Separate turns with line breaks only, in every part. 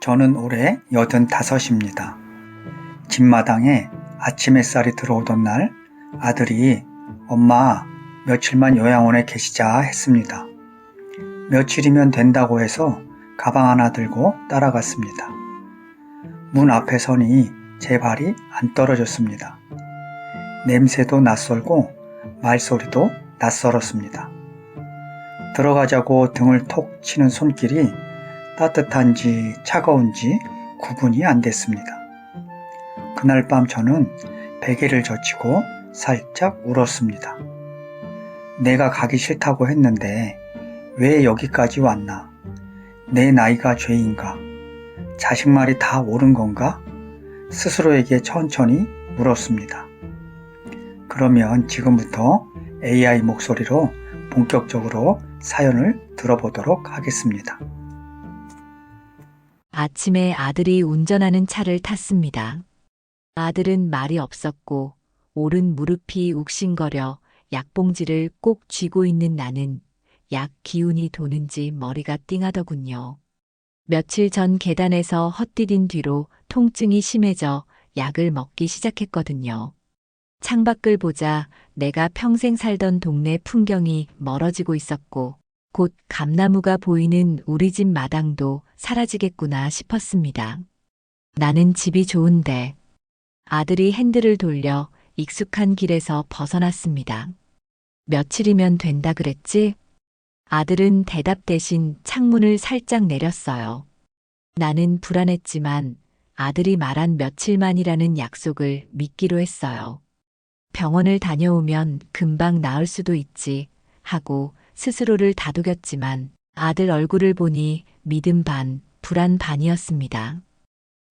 저는 올해 85입니다. 집마당에 아침 햇살이 들어오던 날 아들이 엄마 며칠만 요양원에 계시자 했습니다. 며칠이면 된다고 해서 가방 하나 들고 따라갔습니다. 문 앞에 서니 제 발이 안 떨어졌습니다. 냄새도 낯설고 말소리도 낯설었습니다. 들어가자고 등을 톡 치는 손길이 따뜻한지 차가운지 구분이 안 됐습니다. 그날 밤 저는 베개를 젖히고 살짝 울었습니다. 내가 가기 싫다고 했는데 왜 여기까지 왔나? 내 나이가 죄인가? 자식 말이 다 옳은 건가? 스스로에게 천천히 물었습니다. 그러면 지금부터 AI 목소리로 본격적으로 사연을 들어보도록 하겠습니다.
아침에 아들이 운전하는 차를 탔습니다. 아들은 말이 없었고 오른 무릎이 욱신거려 약봉지를 꼭 쥐고 있는 나는 약 기운이 도는지 머리가 띵하더군요. 며칠 전 계단에서 헛디딘 뒤로 통증이 심해져 약을 먹기 시작했거든요. 창밖을 보자 내가 평생 살던 동네 풍경이 멀어지고 있었고 곧 감나무가 보이는 우리 집 마당도 사라지겠구나 싶었습니다. 나는 집이 좋은데 아들이 핸들을 돌려 익숙한 길에서 벗어났습니다. 며칠이면 된다 그랬지? 아들은 대답 대신 창문을 살짝 내렸어요. 나는 불안했지만 아들이 말한 며칠만이라는 약속을 믿기로 했어요. 병원을 다녀오면 금방 나을 수도 있지 하고 스스로를 다독였지만 아들 얼굴을 보니 믿음 반, 불안 반이었습니다.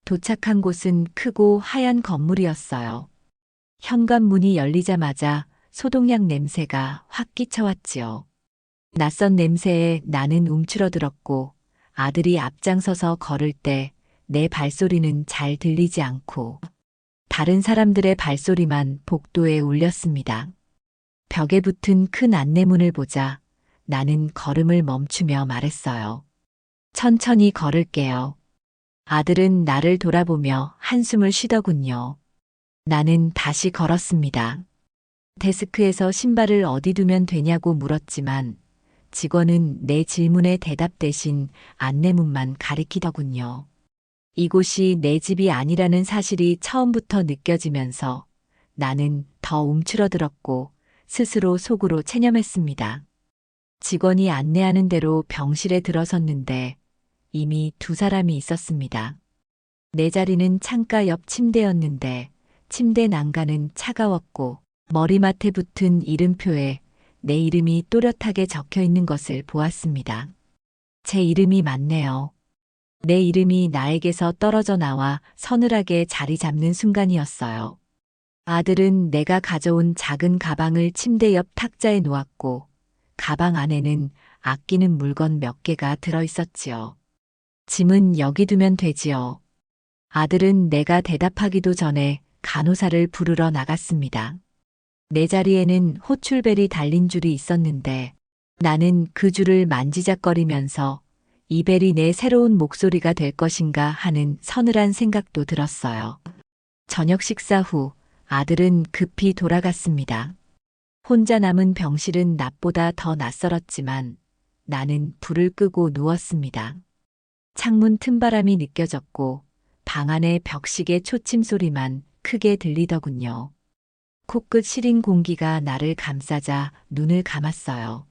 도착한 곳은 크고 하얀 건물이었어요. 현관문이 열리자마자 소독약 냄새가 확 끼쳐왔지요. 낯선 냄새에 나는 움츠러들었고 아들이 앞장서서 걸을 때 내 발소리는 잘 들리지 않고 다른 사람들의 발소리만 복도에 울렸습니다. 벽에 붙은 큰 안내문을 보자 나는 걸음을 멈추며 말했어요. 천천히 걸을게요. 아들은 나를 돌아보며 한숨을 쉬더군요. 나는 다시 걸었습니다. 데스크에서 신발을 어디 두면 되냐고 물었지만 직원은 내 질문에 대답 대신 안내문만 가리키더군요. 이곳이 내 집이 아니라는 사실이 처음부터 느껴지면서 나는 더 움츠러들었고 스스로 속으로 체념했습니다. 직원이 안내하는 대로 병실에 들어섰는데 이미 두 사람이 있었습니다. 내 자리는 창가 옆 침대였는데 침대 난간은 차가웠고 머리맡에 붙은 이름표에 내 이름이 또렷하게 적혀 있는 것을 보았습니다. 제 이름이 맞네요. 내 이름이 나에게서 떨어져 나와 서늘하게 자리 잡는 순간이었어요. 아들은 내가 가져온 작은 가방을 침대 옆 탁자에 놓았고 가방 안에는 아끼는 물건 몇 개가 들어 있었지요. 짐은 여기 두면 되지요. 아들은 내가 대답하기도 전에 간호사를 부르러 나갔습니다. 내 자리에는 호출벨이 달린 줄이 있었는데 나는 그 줄을 만지작거리면서 이 벨이 내 새로운 목소리가 될 것인가 하는 서늘한 생각도 들었어요. 저녁 식사 후 아들은 급히 돌아갔습니다. 혼자 남은 병실은 낮보다 더 낯설었지만 나는 불을 끄고 누웠습니다. 창문 틈바람이 느껴졌고 방 안의 벽시계 초침 소리만 크게 들리더군요. 코끝 시린 공기가 나를 감싸자 눈을 감았어요.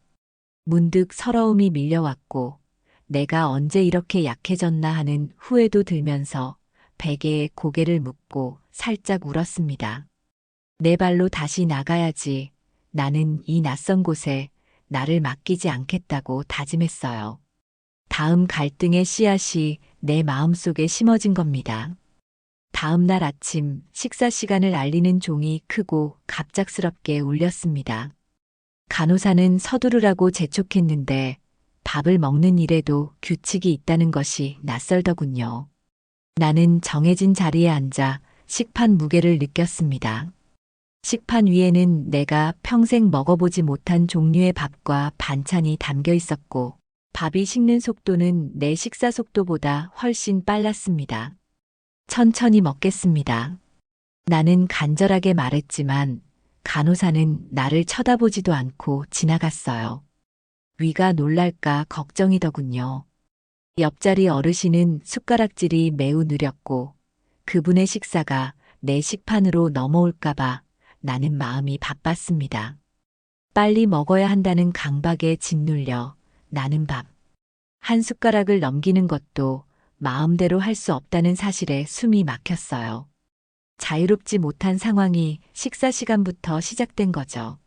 문득 서러움이 밀려왔고 내가 언제 이렇게 약해졌나 하는 후회도 들면서 베개에 고개를 묻고 살짝 울었습니다. 내 발로 다시 나가야지. 나는 이 낯선 곳에 나를 맡기지 않겠다고 다짐했어요. 다음 갈등의 씨앗이 내 마음속에 심어진 겁니다. 다음 날 아침 식사 시간을 알리는 종이 크고 갑작스럽게 울렸습니다. 간호사는 서두르라고 재촉했는데 밥을 먹는 일에도 규칙이 있다는 것이 낯설더군요. 나는 정해진 자리에 앉아 식판 무게를 느꼈습니다. 식판 위에는 내가 평생 먹어보지 못한 종류의 밥과 반찬이 담겨 있었고 밥이 식는 속도는 내 식사 속도보다 훨씬 빨랐습니다. 천천히 먹겠습니다. 나는 간절하게 말했지만 간호사는 나를 쳐다보지도 않고 지나갔어요. 위가 놀랄까 걱정이더군요. 옆자리 어르신은 숟가락질이 매우 느렸고 그분의 식사가 내 식판으로 넘어올까봐 나는 마음이 바빴습니다. 빨리 먹어야 한다는 강박에 짓눌려 나는 밥 한 숟가락을 넘기는 것도 마음대로 할 수 없다는 사실에 숨이 막혔어요. 자유롭지 못한 상황이 식사 시간부터 시작된 거죠.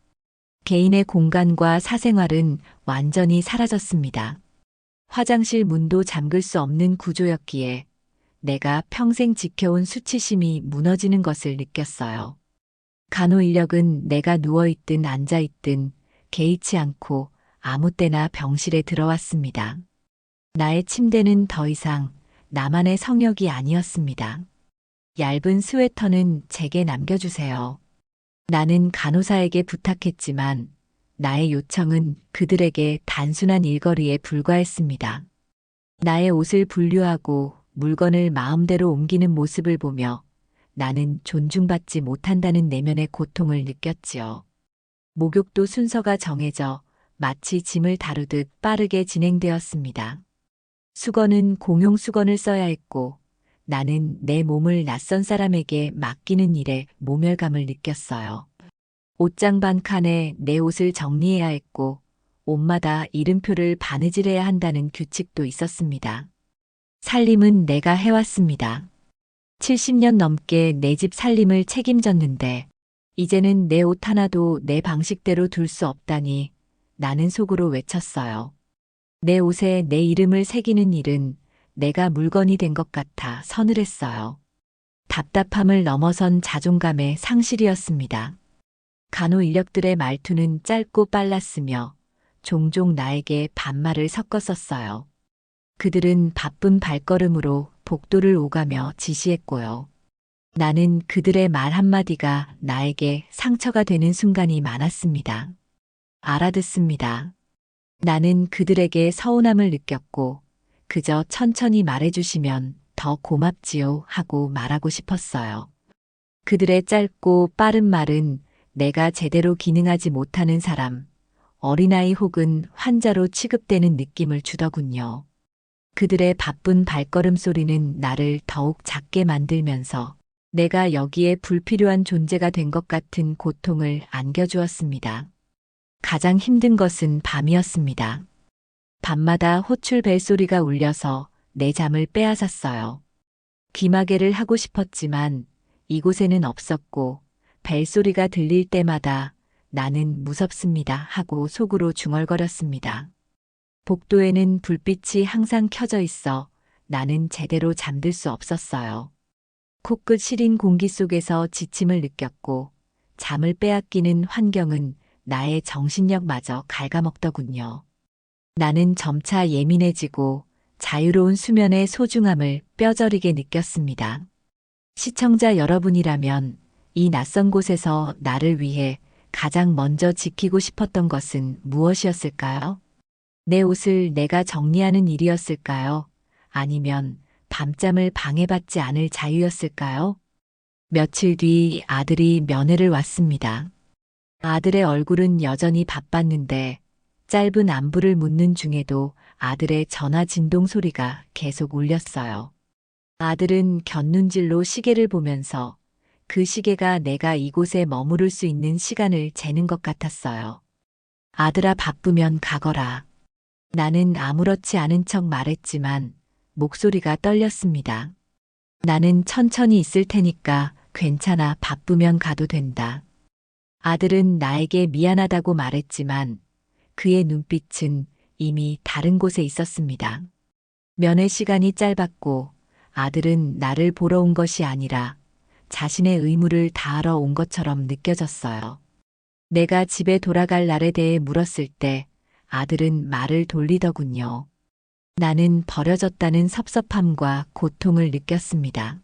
개인의 공간과 사생활은 완전히 사라졌습니다. 화장실 문도 잠글 수 없는 구조였기에 내가 평생 지켜온 수치심이 무너지는 것을 느꼈어요. 간호 인력은 내가 누워있든 앉아있든 개의치 않고 아무 때나 병실에 들어왔습니다. 나의 침대는 더 이상 나만의 성역이 아니었습니다. 얇은 스웨터는 제게 남겨주세요. 나는 간호사에게 부탁했지만 나의 요청은 그들에게 단순한 일거리에 불과했습니다. 나의 옷을 분류하고 물건을 마음대로 옮기는 모습을 보며 나는 존중받지 못한다는 내면의 고통을 느꼈지요. 목욕도 순서가 정해져 마치 짐을 다루듯 빠르게 진행되었습니다. 수건은 공용 수건을 써야 했고 나는 내 몸을 낯선 사람에게 맡기는 일에 모멸감을 느꼈어요. 옷장 반 칸에 내 옷을 정리해야 했고 옷마다 이름표를 바느질해야 한다는 규칙도 있었습니다. 살림은 내가 해왔습니다. 70년 넘게 내 집 살림을 책임졌는데 이제는 내 옷 하나도 내 방식대로 둘 수 없다니 나는 속으로 외쳤어요. 내 옷에 내 이름을 새기는 일은 내가 물건이 된 것 같아 서늘했어요. 답답함을 넘어선 자존감의 상실이었습니다. 간호 인력들의 말투는 짧고 빨랐으며 종종 나에게 반말을 섞었었어요. 그들은 바쁜 발걸음으로 복도를 오가며 지시했고요. 나는 그들의 말 한마디가 나에게 상처가 되는 순간이 많았습니다. 알아듣습니다. 나는 그들에게 서운함을 느꼈고 그저 천천히 말해주시면 더 고맙지요 하고 말하고 싶었어요. 그들의 짧고 빠른 말은 내가 제대로 기능하지 못하는 사람, 어린아이 혹은 환자로 취급되는 느낌을 주더군요. 그들의 바쁜 발걸음 소리는 나를 더욱 작게 만들면서 내가 여기에 불필요한 존재가 된 것 같은 고통을 안겨주었습니다. 가장 힘든 것은 밤이었습니다. 밤마다 호출 벨소리가 울려서 내 잠을 빼앗았어요. 귀마개를 하고 싶었지만 이곳에는 없었고 벨소리가 들릴 때마다 나는 무섭습니다 하고 속으로 중얼거렸습니다. 복도에는 불빛이 항상 켜져 있어 나는 제대로 잠들 수 없었어요. 코끝 시린 공기 속에서 지침을 느꼈고 잠을 빼앗기는 환경은 나의 정신력마저 갉아먹더군요. 나는 점차 예민해지고 자유로운 수면의 소중함을 뼈저리게 느꼈습니다. 시청자 여러분이라면 이 낯선 곳에서 나를 위해 가장 먼저 지키고 싶었던 것은 무엇이었을까요? 내 옷을 내가 정리하는 일이었을까요? 아니면 밤잠을 방해받지 않을 자유였을까요? 며칠 뒤 아들이 면회를 왔습니다. 아들의 얼굴은 여전히 바빴는데 짧은 안부를 묻는 중에도 아들의 전화 진동 소리가 계속 울렸어요. 아들은 곁눈질로 시계를 보면서 그 시계가 내가 이곳에 머무를 수 있는 시간을 재는 것 같았어요. 아들아 바쁘면 가거라. 나는 아무렇지 않은 척 말했지만 목소리가 떨렸습니다. 나는 천천히 있을 테니까 괜찮아 바쁘면 가도 된다. 아들은 나에게 미안하다고 말했지만 그의 눈빛은 이미 다른 곳에 있었습니다. 면회 시간이 짧았고 아들은 나를 보러 온 것이 아니라 자신의 의무를 다하러 온 것처럼 느껴졌어요. 내가 집에 돌아갈 날에 대해 물었을 때 아들은 말을 돌리더군요. 나는 버려졌다는 섭섭함과 고통을 느꼈습니다.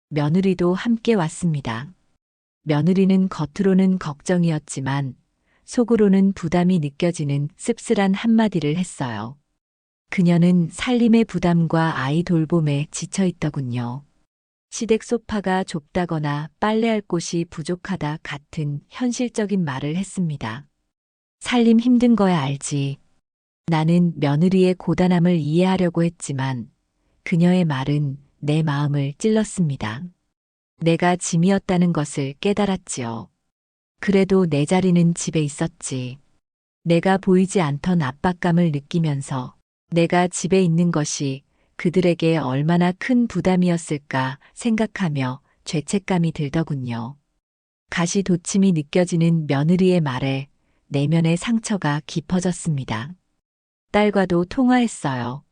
며느리도 함께 왔습니다. 며느리는 겉으로는 걱정이었지만 속으로는 부담이 느껴지는 씁쓸한 한마디를 했어요. 그녀는 살림의 부담과 아이 돌봄에 지쳐 있더군요. 시댁 소파가 좁다거나 빨래할 곳이 부족하다 같은 현실적인 말을 했습니다. 살림 힘든 거야 알지. 나는 며느리의 고단함을 이해하려고 했지만 그녀의 말은 내 마음을 찔렀습니다. 내가 짐이었다는 것을 깨달았지요. 그래도 내 자리는 집에 있었지. 내가 보이지 않던 압박감을 느끼면서 내가 집에 있는 것이 그들에게 얼마나 큰 부담이었을까 생각하며 죄책감이 들더군요. 가시도침이 느껴지는 며느리의 말에 내면의 상처가 깊어졌습니다. 딸과도 통화했어요.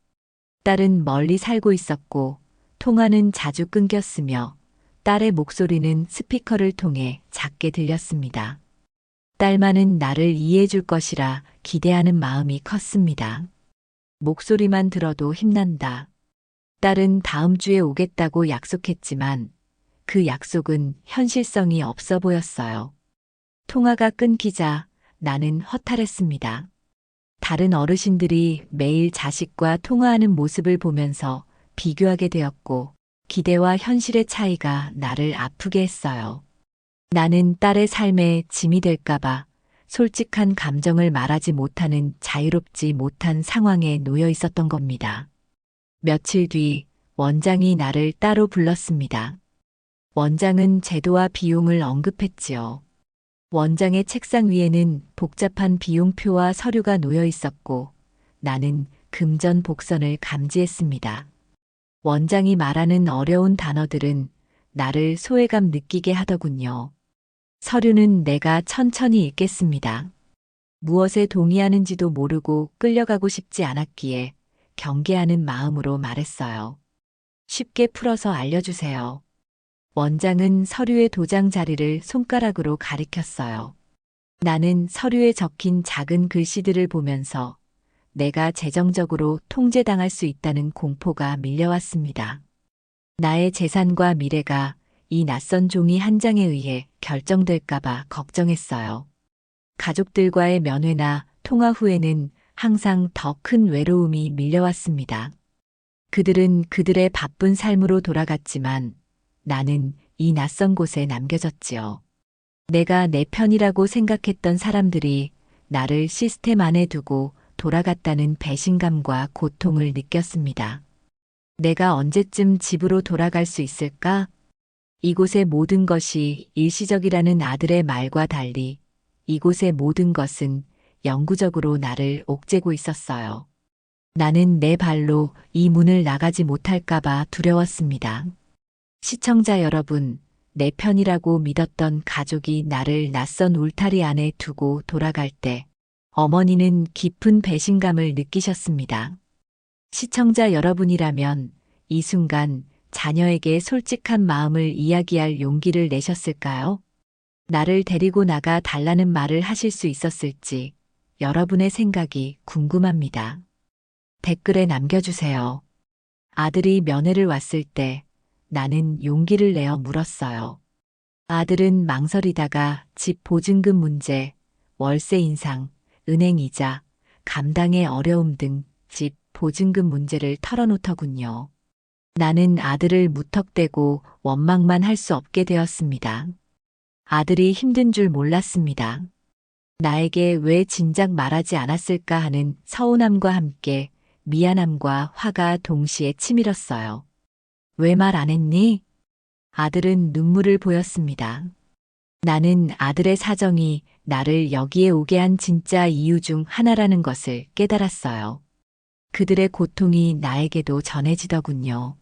딸은 멀리 살고 있었고 통화는 자주 끊겼으며 딸의 목소리는 스피커를 통해 작게 들렸습니다. 딸만은 나를 이해해 줄 것이라 기대하는 마음이 컸습니다. 목소리만 들어도 힘난다. 딸은 다음 주에 오겠다고 약속했지만 그 약속은 현실성이 없어 보였어요. 통화가 끊기자 나는 허탈했습니다. 다른 어르신들이 매일 자식과 통화하는 모습을 보면서 비교하게 되었고 기대와 현실의 차이가 나를 아프게 했어요. 나는 딸의 삶에 짐이 될까봐 솔직한 감정을 말하지 못하는 자유롭지 못한 상황에 놓여 있었던 겁니다. 며칠 뒤 원장이 나를 따로 불렀습니다. 원장은 제도와 비용을 언급했지요. 원장의 책상 위에는 복잡한 비용표와 서류가 놓여 있었고 나는 금전 복선을 감지했습니다. 원장이 말하는 어려운 단어들은 나를 소외감 느끼게 하더군요. 서류는 내가 천천히 읽겠습니다. 무엇에 동의하는지도 모르고 끌려가고 싶지 않았기에 경계하는 마음으로 말했어요. 쉽게 풀어서 알려주세요. 원장은 서류의 도장 자리를 손가락으로 가리켰어요. 나는 서류에 적힌 작은 글씨들을 보면서 내가 재정적으로 통제당할 수 있다는 공포가 밀려왔습니다. 나의 재산과 미래가 이 낯선 종이 한 장에 의해 결정될까봐 걱정했어요. 가족들과의 면회나 통화 후에는 항상 더 큰 외로움이 밀려왔습니다. 그들은 그들의 바쁜 삶으로 돌아갔지만 나는 이 낯선 곳에 남겨졌지요. 내가 내 편이라고 생각했던 사람들이 나를 시스템 안에 두고 돌아갔다는 배신감과 고통을 느꼈습니다. 내가 언제쯤 집으로 돌아갈 수 있을까? 이곳의 모든 것이 일시적이라는 아들의 말과 달리 이곳의 모든 것은 영구적으로 나를 옥죄고 있었어요. 나는 내 발로 이 문을 나가지 못할까봐 두려웠습니다. 시청자 여러분, 내 편이라고 믿었던 가족이 나를 낯선 울타리 안에 두고 돌아갈 때 어머니는 깊은 배신감을 느끼셨습니다. 시청자 여러분이라면 이 순간 자녀에게 솔직한 마음을 이야기할 용기를 내셨을까요? 나를 데리고 나가 달라는 말을 하실 수 있었을지 여러분의 생각이 궁금합니다. 댓글에 남겨주세요. 아들이 면회를 왔을 때 나는 용기를 내어 물었어요. 아들은 망설이다가 집 보증금 문제, 월세 인상, 은행 이자, 감당의 어려움 등 집 보증금 문제를 털어놓더군요. 나는 아들을 무턱대고 원망만 할 수 없게 되었습니다. 아들이 힘든 줄 몰랐습니다. 나에게 왜 진작 말하지 않았을까 하는 서운함과 함께 미안함과 화가 동시에 치밀었어요. 왜 말 안 했니? 아들은 눈물을 보였습니다. 나는 아들의 사정이 나를 여기에 오게 한 진짜 이유 중 하나라는 것을 깨달았어요. 그들의 고통이 나에게도 전해지더군요.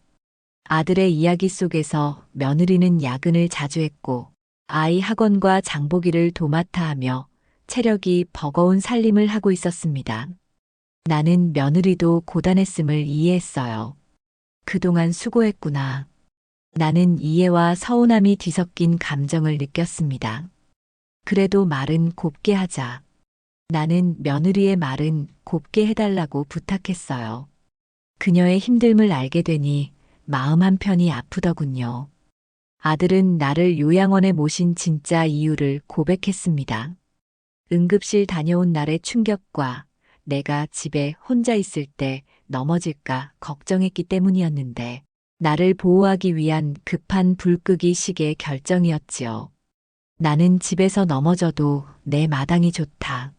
아들의 이야기 속에서 며느리는 야근을 자주 했고 아이 학원과 장보기를 도맡아 하며 체력이 버거운 살림을 하고 있었습니다. 나는 며느리도 고단했음을 이해했어요. 그동안 수고했구나. 나는 이해와 서운함이 뒤섞인 감정을 느꼈습니다. 그래도 말은 곱게 하자. 나는 며느리의 말은 곱게 해달라고 부탁했어요. 그녀의 힘듦을 알게 되니 마음 한편이 아프더군요. 아들은 나를 요양원에 모신 진짜 이유를 고백했습니다. 응급실 다녀온 날의 충격과 내가 집에 혼자 있을 때 넘어질까 걱정했기 때문이었는데 나를 보호하기 위한 급한 불끄기 식의 결정이었지요. 나는 집에서 넘어져도 내 마당이 좋다.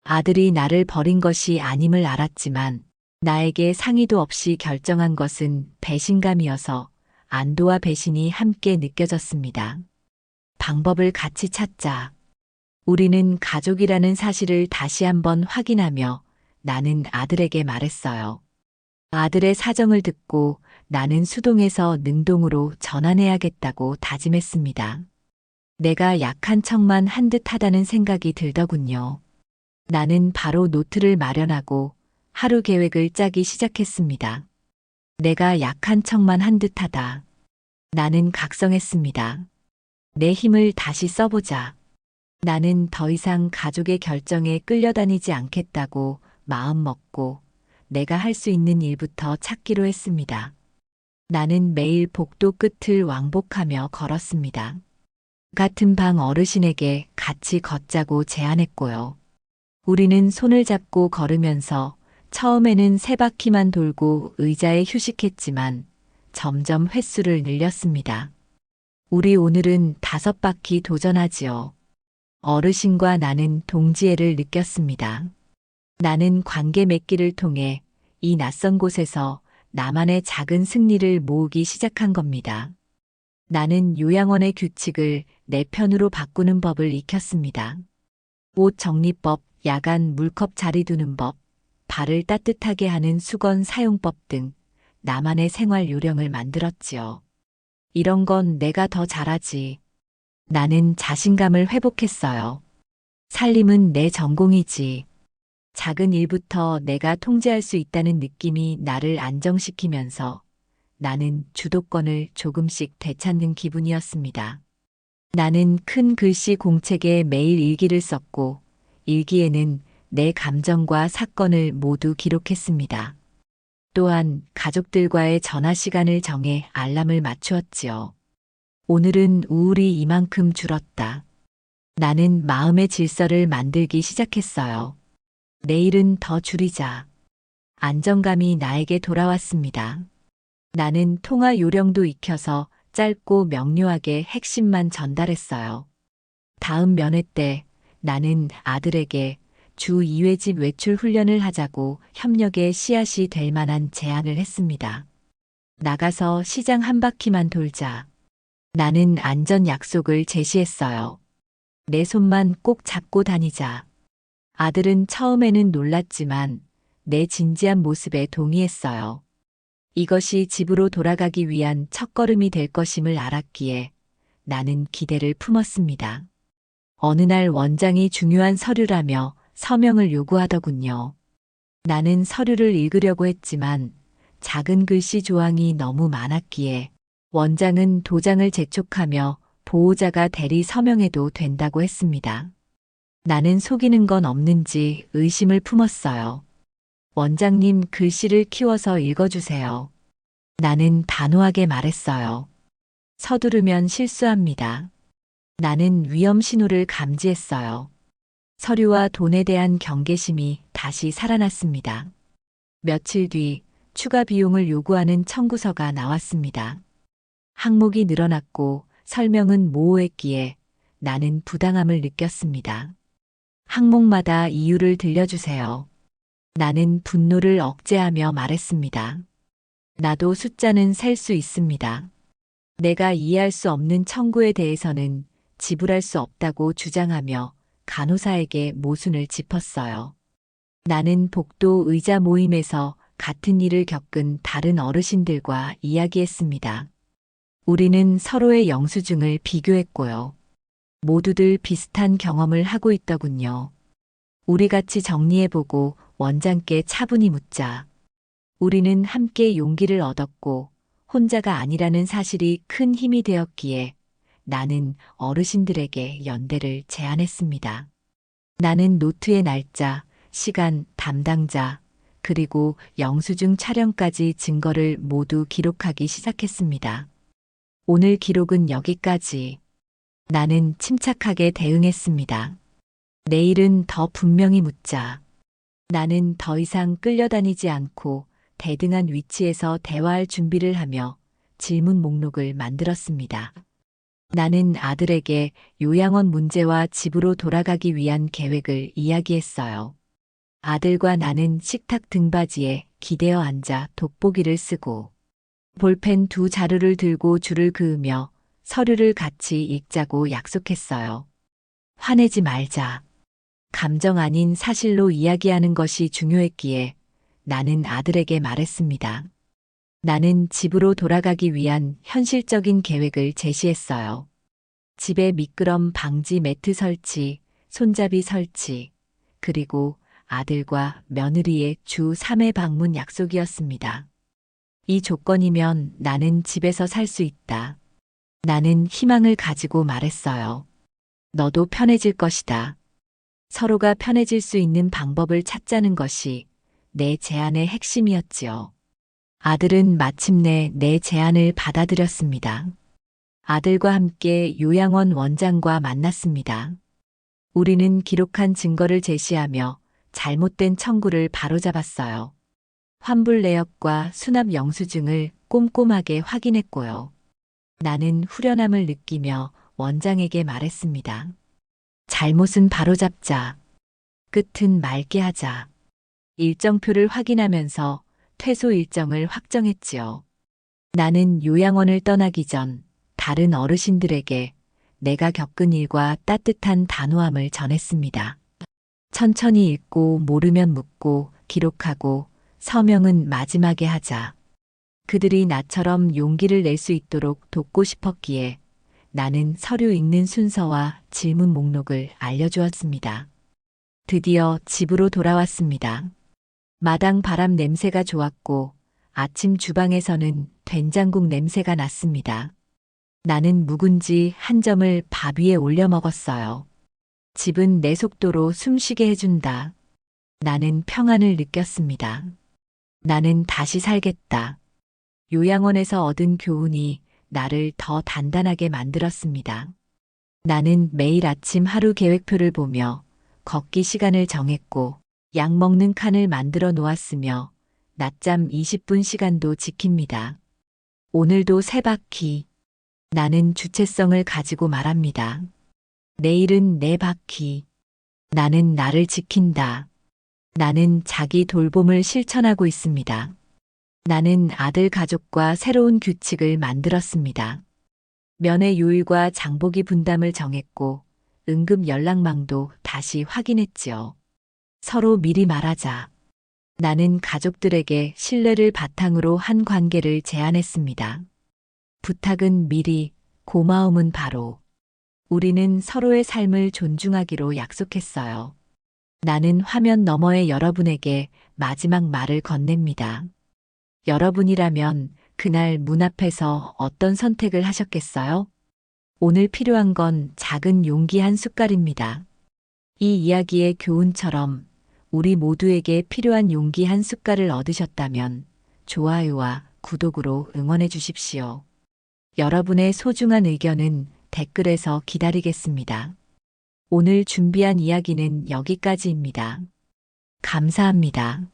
아들이 나를 버린 것이 아님을 알았지만 나에게 상의도 없이 결정한 것은 배신감이어서 안도와 배신이 함께 느껴졌습니다. 방법을 같이 찾자. 우리는 가족이라는 사실을 다시 한번 확인하며 나는 아들에게 말했어요. 아들의 사정을 듣고 나는 수동에서 능동으로 전환해야겠다고 다짐했습니다. 내가 약한 척만 한 듯 하다는 생각이 들더군요. 나는 바로 노트를 마련하고 하루 계획을 짜기 시작했습니다. 내가 약한 척만 한 듯 하다. 나는 각성했습니다. 내 힘을 다시 써보자. 나는 더 이상 가족의 결정에 끌려다니지 않겠다고 마음먹고 내가 할 수 있는 일부터 찾기로 했습니다. 나는 매일 복도 끝을 왕복하며 걸었습니다. 같은 방 어르신에게 같이 걷자고 제안했고요. 우리는 손을 잡고 걸으면서 처음에는 3바퀴만 돌고 의자에 휴식했지만 점점 횟수를 늘렸습니다. 우리 오늘은 5바퀴 도전하지요. 어르신과 나는 동지애를 느꼈습니다. 나는 관계 맺기를 통해 이 낯선 곳에서 나만의 작은 승리를 모으기 시작한 겁니다. 나는 요양원의 규칙을 내 편으로 바꾸는 법을 익혔습니다. 옷 정리법, 야간 물컵 자리 두는 법, 발을 따뜻하게 하는 수건 사용법 등 나만의 생활 요령을 만들었지요. 이런 건 내가 더 잘하지. 나는 자신감을 회복했어요. 살림은 내 전공이지. 작은 일부터 내가 통제할 수 있다는 느낌이 나를 안정시키면서 나는 주도권을 조금씩 되찾는 기분이었습니다. 나는 큰 글씨 공책에 매일 일기를 썼고 일기에는 내 감정과 사건을 모두 기록했습니다. 또한 가족들과의 전화 시간을 정해 알람을 맞추었지요. 오늘은 우울이 이만큼 줄었다. 나는 마음의 질서를 만들기 시작했어요. 내일은 더 줄이자. 안정감이 나에게 돌아왔습니다. 나는 통화 요령도 익혀서 짧고 명료하게 핵심만 전달했어요. 다음 면회 때 나는 아들에게 주 2회 집 외출 훈련을 하자고 협력의 씨앗이 될 만한 제안을 했습니다. 나가서 시장 한 바퀴만 돌자. 나는 안전 약속을 제시했어요. 내 손만 꼭 잡고 다니자. 아들은 처음에는 놀랐지만 내 진지한 모습에 동의했어요. 이것이 집으로 돌아가기 위한 첫걸음이 될 것임을 알았기에 나는 기대를 품었습니다. 어느 날 원장이 중요한 서류라며 서명을 요구하더군요. 나는 서류를 읽으려고 했지만 작은 글씨 조항이 너무 많았기에 원장은 도장을 재촉하며 보호자가 대리 서명해도 된다고 했습니다. 나는 속이는 건 없는지 의심을 품었어요. 원장님 글씨를 키워서 읽어주세요. 나는 단호하게 말했어요. 서두르면 실수합니다. 나는 위험 신호를 감지했어요. 서류와 돈에 대한 경계심이 다시 살아났습니다. 며칠 뒤 추가 비용을 요구하는 청구서가 나왔습니다. 항목이 늘어났고 설명은 모호했기에 나는 부당함을 느꼈습니다. 항목마다 이유를 들려주세요. 나는 분노를 억제하며 말했습니다. 나도 숫자는 셀 수 있습니다. 내가 이해할 수 없는 청구에 대해서는 지불할 수 없다고 주장하며 간호사에게 모순을 짚었어요. 나는 복도 의자 모임에서 같은 일을 겪은 다른 어르신들과 이야기했습니다. 우리는 서로의 영수증을 비교했고요. 모두들 비슷한 경험을 하고 있더군요. 우리 같이 정리해보고 원장께 차분히 묻자. 우리는 함께 용기를 얻었고 혼자가 아니라는 사실이 큰 힘이 되었기에 나는 어르신들에게 연대를 제안했습니다. 나는 노트의 날짜, 시간, 담당자, 그리고 영수증 촬영까지 증거를 모두 기록하기 시작했습니다. 오늘 기록은 여기까지. 나는 침착하게 대응했습니다. 내일은 더 분명히 묻자. 나는 더 이상 끌려다니지 않고 대등한 위치에서 대화할 준비를 하며 질문 목록을 만들었습니다. 나는 아들에게 요양원 문제와 집으로 돌아가기 위한 계획을 이야기했어요. 아들과 나는 식탁 등받이에 기대어 앉아 돋보기를 쓰고 볼펜 두 자루를 들고 줄을 그으며 서류를 같이 읽자고 약속했어요. 화내지 말자. 감정 아닌 사실로 이야기하는 것이 중요했기에 나는 아들에게 말했습니다. 나는 집으로 돌아가기 위한 현실적인 계획을 제시했어요. 집에 미끄럼 방지 매트 설치, 손잡이 설치, 그리고 아들과 며느리의 주 3회 방문 약속이었습니다. 이 조건이면 나는 집에서 살 수 있다. 나는 희망을 가지고 말했어요. 너도 편해질 것이다. 서로가 편해질 수 있는 방법을 찾자는 것이 내 제안의 핵심이었지요. 아들은 마침내 내 제안을 받아들였습니다. 아들과 함께 요양원 원장과 만났습니다. 우리는 기록한 증거를 제시하며 잘못된 청구를 바로잡았어요. 환불 내역과 수납 영수증을 꼼꼼하게 확인했고요. 나는 후련함을 느끼며 원장에게 말했습니다. 잘못은 바로잡자. 끝은 맑게 하자. 일정표를 확인하면서 퇴소 일정을 확정했지요. 나는 요양원을 떠나기 전 다른 어르신들에게 내가 겪은 일과 따뜻한 단호함을 전했습니다. 천천히 읽고 모르면 묻고 기록하고 서명은 마지막에 하자. 그들이 나처럼 용기를 낼 수 있도록 돕고 싶었기에 나는 서류 읽는 순서와 질문 목록을 알려주었습니다. 드디어 집으로 돌아왔습니다. 마당 바람 냄새가 좋았고 아침 주방에서는 된장국 냄새가 났습니다. 나는 묵은지 한 점을 밥 위에 올려 먹었어요. 집은 내 속도로 숨쉬게 해준다. 나는 평안을 느꼈습니다. 나는 다시 살겠다. 요양원에서 얻은 교훈이 나를 더 단단하게 만들었습니다. 나는 매일 아침 하루 계획표를 보며 걷기 시간을 정했고 약 먹는 칸을 만들어 놓았으며 낮잠 20분 시간도 지킵니다. 오늘도 세 바퀴. 나는 주체성을 가지고 말합니다. 내일은 네 바퀴. 나는 나를 지킨다. 나는 자기 돌봄을 실천하고 있습니다. 나는 아들 가족과 새로운 규칙을 만들었습니다. 면회 요일과 장보기 분담을 정했고 응급 연락망도 다시 확인했지요. 서로 미리 말하자. 나는 가족들에게 신뢰를 바탕으로 한 관계를 제안했습니다. 부탁은 미리, 고마움은 바로. 우리는 서로의 삶을 존중하기로 약속했어요. 나는 화면 너머의 여러분에게 마지막 말을 건넵니다. 여러분이라면 그날 문 앞에서 어떤 선택을 하셨겠어요? 오늘 필요한 건 작은 용기 한 숟갈입니다. 이 이야기의 교훈처럼 우리 모두에게 필요한 용기 한 숟갈을 얻으셨다면 좋아요와 구독으로 응원해 주십시오. 여러분의 소중한 의견은 댓글에서 기다리겠습니다. 오늘 준비한 이야기는 여기까지입니다. 감사합니다.